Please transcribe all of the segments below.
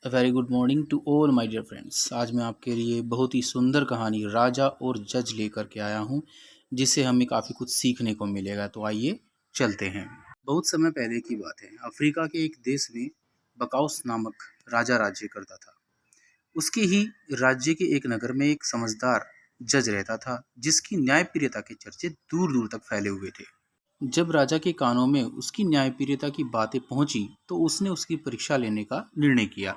A very good morning to all my dear friends. आज मैं आपके लिए बहुत ही सुंदर कहानी राजा और जज लेकर के आया हूँ, जिससे हमें काफ़ी कुछ सीखने को मिलेगा। तो आइए चलते हैं। बहुत समय पहले की बात है, अफ्रीका के एक देश में बकाउस नामक राजा राज्य करता था। उसके ही राज्य के एक नगर में एक समझदार जज रहता था, जिसकी न्यायप्रियता के चर्चे दूर दूर तक फैले हुए थे। जब राजा के कानों में उसकी न्यायप्रियता की बातें पहुंची, तो उसने उसकी परीक्षा लेने का निर्णय किया।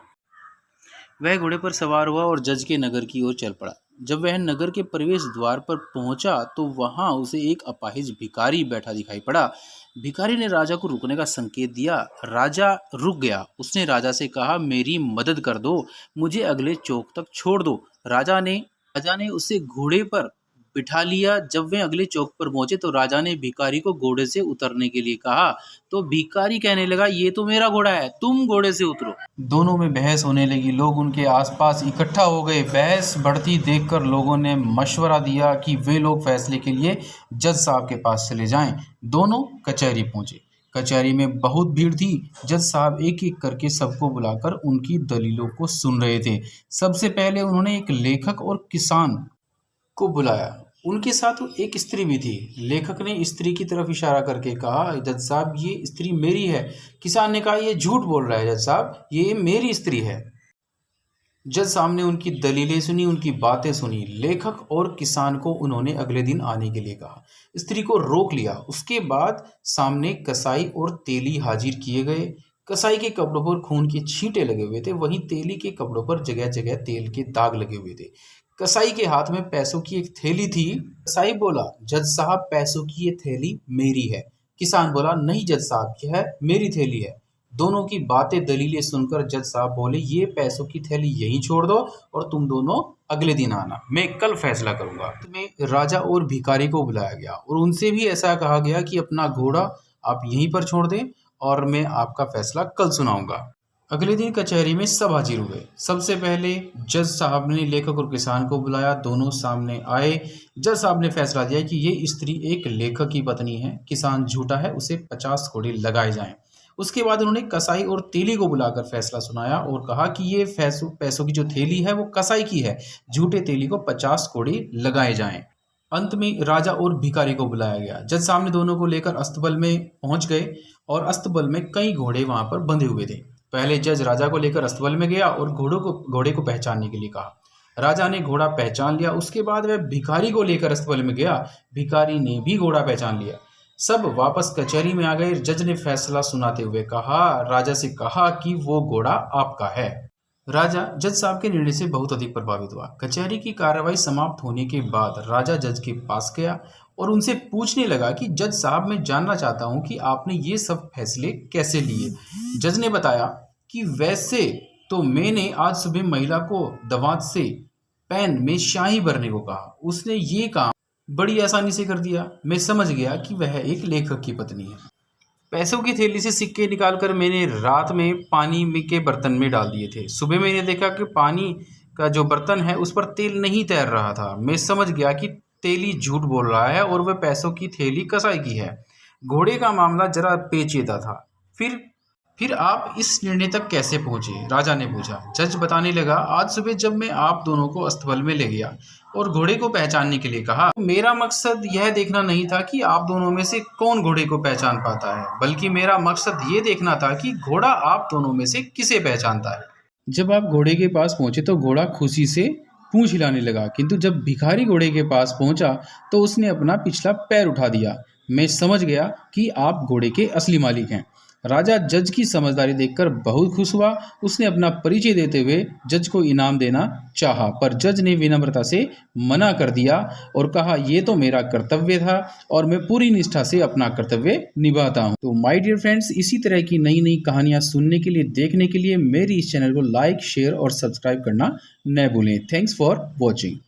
वह घोड़े पर सवार हुआ और जज के नगर की ओर चल पड़ा। जब वह नगर के प्रवेश द्वार पर पहुंचा, तो वहां उसे एक अपाहिज भिखारी बैठा दिखाई पड़ा। भिखारी ने राजा को रुकने का संकेत दिया। राजा रुक गया। उसने राजा से कहा, मेरी मदद कर दो, मुझे अगले चौक तक छोड़ दो। राजा ने उसे घोड़े पर बिठा लिया। जब वे अगले चौक पर पहुंचे, तो राजा ने भिखारी को घोड़े से उतरने के लिए कहा। तो भिखारी कहने लगा, ये तो मेरा घोड़ा है, तुम घोड़े से उतरो। दोनों में बहस होने लगी। लोग उनके आसपास इकट्ठा हो गए। बहस बढ़ती देखकर लोगों ने मशवरा दिया कि वे लोग फैसले के लिए जज साहब के पास चले जाएं। दोनों कचहरी पहुंचे। कचहरी में बहुत भीड़ थी। जज साहब एक एक करके सबको बुलाकर उनकी दलीलों को सुन रहे थे। सबसे पहले उन्होंने एक लेखक और किसान को बुलाया। उनके साथ एक स्त्री भी थी। लेखक ने स्त्री की तरफ इशारा करके कहा, जज साहब, ये स्त्री मेरी है। किसान ने कहा, ये झूठ बोल रहा है जज साहब, ये मेरी स्त्री है। जज साहब ने उनकी दलीलें सुनी, उनकी बातें सुनी। लेखक और किसान को उन्होंने अगले दिन आने के लिए कहा। स्त्री को रोक लिया। उसके बाद सामने कसाई और तेली हाजिर किए गए। कसाई के कपड़ों पर खून के छींटे लगे हुए थे, वहीं तेली के कपड़ों पर जगह जगह तेल के दाग लगे हुए थे। कसाई के हाथ में पैसों की एक थैली थी। कसाई बोला, जज साहब, पैसों की ये थैली मेरी है। किसान बोला, नहीं जज साहब, यह मेरी थैली है। दोनों की बातें दलीलें सुनकर जज साहब बोले, ये पैसों की थैली यहीं छोड़ दो और तुम दोनों अगले दिन आना, मैं कल फैसला करूंगा। तुम्हें राजा और भिखारी को बुलाया गया और उनसे भी ऐसा कहा गया कि अपना घोड़ा आप यहीं पर छोड़ दें और मैं आपका फैसला कल सुनाऊंगा। अगले दिन कचहरी में सब हाजिर हुए। सबसे पहले जज साहब ने लेखक और किसान को बुलाया। दोनों सामने आए। जज साहब ने फैसला दिया कि ये स्त्री एक लेखक की पत्नी है, किसान झूठा है, उसे 50 कोड़े लगाए जाएं। उसके बाद उन्होंने कसाई और तेली को बुलाकर फैसला सुनाया और कहा कि ये पैसों की जो थैली है वो कसाई की है, झूठे तेली को 50 कोड़े लगाए जाएं। अंत में राजा और भिखारी को बुलाया गया। जज साहब ने दोनों को लेकर अस्तबल में पहुंच गए और अस्तबल में कई घोड़े वहां पर बंधे हुए थे। पहले जज राजा को लेकर अस्तबल में गया और घोड़े को पहचानने के लिए कहा। राजा ने घोड़ा पहचान लिया। उसके बाद वह भिखारी को लेकर अस्तबल में गया। भिखारी ने भी घोड़ा पहचान लिया। सब वापस कचहरी में आ गए। जज ने फैसला सुनाते हुए राजा से कहा कि वो घोड़ा आपका है। राजा जज साहब के निर्णय से बहुत अधिक प्रभावित हुआ। कचहरी की कार्रवाई समाप्त होने के बाद राजा जज के पास गया और उनसे पूछने लगा कि जज साहब, मैं जानना चाहता हूं कि आपने ये सब फैसले कैसे लिए। जज ने बताया कि वैसे तो मैंने आज सुबह महिला को दवात से पैन में शाही भरने को कहा। उसने ये काम बड़ी आसानी से कर दिया। मैं समझ गया कि वह एक लेखक की पत्नी है। पैसों की थैली से सिक्के निकालकर मैंने रात में पानी के बर्तन में डाल दिए थे। सुबह मैंने देखा कि पानी का जो बर्तन है उस पर तेल नहीं तैर रहा था। मैं समझ गया कि तेली झूठ बोल रहा है और वह पैसों की थैली कसाई की है। घोड़े का मामला जरा पेचीदा था। फिर आप इस निर्णय तक कैसे पहुंचे? राजा ने पूछा। जज बताने लगा, आज सुबह जब मैं आप दोनों को अस्तबल में ले गया और घोड़े को पहचानने के लिए कहा, तो मेरा मकसद यह देखना नहीं था कि आप दोनों में से कौन घोड़े को पहचान पाता है, बल्कि मेरा मकसद ये देखना था कि घोड़ा आप दोनों में से किसे पहचानता है। जब आप घोड़े के पास पहुंचे तो घोड़ा खुशी से पूंछ हिलाने लगा, किंतु जब भिखारी घोड़े के पास पहुंचा तो उसने अपना पिछला पैर उठा दिया। मैं समझ गया कि आप घोड़े के असली मालिक हैं। राजा जज की समझदारी देखकर बहुत खुश हुआ। उसने अपना परिचय देते हुए जज को इनाम देना चाहा, पर जज ने विनम्रता से मना कर दिया और कहा, ये तो मेरा कर्तव्य था और मैं पूरी निष्ठा से अपना कर्तव्य निभाता हूँ। तो माय डियर फ्रेंड्स, इसी तरह की नई नई कहानियाँ सुनने के लिए, देखने के लिए मेरी इस चैनल को लाइक, शेयर और सब्सक्राइब करना न भूलें। Thanks for watching.